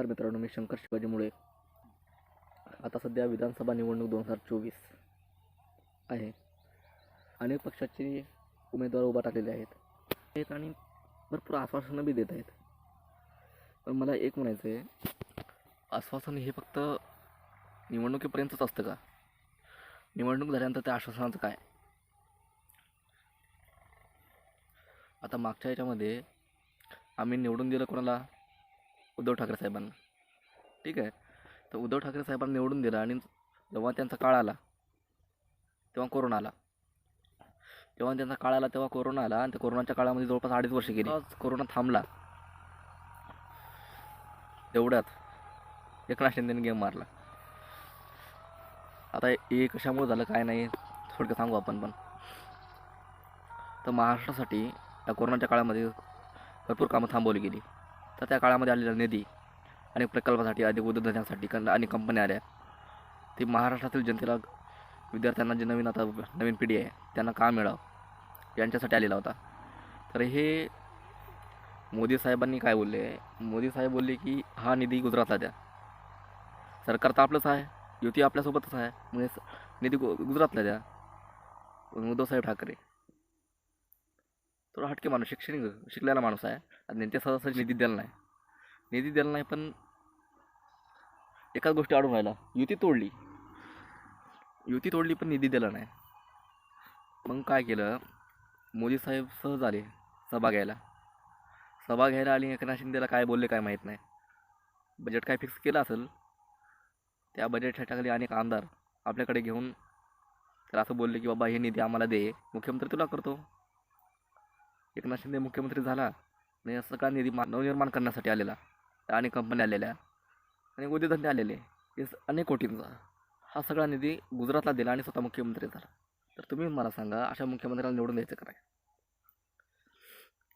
नमस्कार मित्रांनो, मी शंकर शिवाजी मुळे. आता सध्या विधानसभा निवडणूक 2024 आहे. अनेक पक्षाचे उमेदवार उभा टाकलेले आहेत आणि भरपूर आश्वासनं बी देत आहेत. पण मला एक म्हणायचं आहे, आश्वासन हे फक्त निवडणुकीपर्यंतच असतं का? निवडणूक झाल्यानंतर त्या आश्वासनाचं काय? आता मागच्या याच्यामध्ये आम्ही निवडून दिलं कोणाला? उद्धव ठाकरे साहेबांना. ठीक आहे. तर उद्धव ठाकरे साहेबांना निवडून दिलं आणि जेव्हा त्यांचा काळ आला तेव्हा कोरोना आला. तेव्हा कोरोना आला आणि त्या कोरोनाच्या काळामध्ये जवळपास 2.5 वर्ष गेली. कोरोना थांबला तेवढ्यात एकनाथ शिंदेने गेम मारला. आता हे कशामुळे झालं काय नाही थोडक्यात सांगू आपण. पण तर महाराष्ट्रासाठी या कोरोनाच्या काळामध्ये भरपूर कामं थांबवली गेली. तर त्या काळामध्ये आलेला निधी अनेक प्रकल्पासाठी, अधिक उद्योजकांसाठी अनेक कंपन्या आल्या. ते महाराष्ट्रातील जनतेला, विद्यार्थ्यांना, जे नवीन पिढी आहे त्यांना काम मिळावं यांच्यासाठी आलेला होता. तर हे मोदी साहेबांनी काय बोलले? मोदी साहेब बोलले की हा निधी गुजरातला द्या. सरकार तर आपलंच आहे, युती आपल्यासोबतच आहे, म्हणजे निधी गुजरातला द्या. उद्धव साहेब ठाकरे थोडा हटके माणूस, शिकलेला माणूस आहे आणि त्यांच्या सहसा निधी दिला नाही. पण एकाच गोष्टी अडून राहिला, युती तोडली पण निधी दिला नाही. मग काय केलं? मोदी साहेब सहज आले सभा घ्यायला आणि एकनाथ शिंदेला काय बोलले काय माहीत नाही. बजेट काय फिक्स केलं असेल, त्या बजेटच्या खाली अनेक आमदार आपल्याकडे घेऊन तर असं बोलले की बाबा हे निधी आम्हाला दे, मुख्यमंत्री तुला करतो. एकनाथ शिंदे मुख्यमंत्री झाला आणि सगळा निधी नवनिर्माण करण्यासाठी आलेला. अनेक कंपन्या आलेल्या, अनेक उद्योगधंदे आलेले, हे अनेक कोटींचा हा सगळा निधी गुजरातला दिला आणि स्वतः मुख्यमंत्री झाला. तर तुम्ही मला सांगा, अशा मुख्यमंत्र्याला निवडून द्यायचं काय?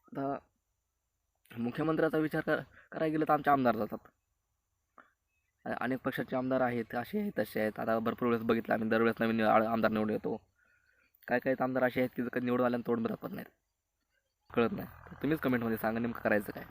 आता मुख्यमंत्र्याचा विचार करायला गेलं तर आमचे आमदार जातात. अनेक पक्षाचे आमदार आहेत, असे आहेत तसे आहेत. आता भरपूर वेळेस बघितलं आम्ही, दरवेळेस नवीन आमदार निवडून येतो. काही आमदार असे आहेत की कधी निवडून आल्यानं तोंड दाखवत नाहीत, कळत नाही. तर तुम्हीच कमेंटमध्ये सांगा नेमकं करायचं काय.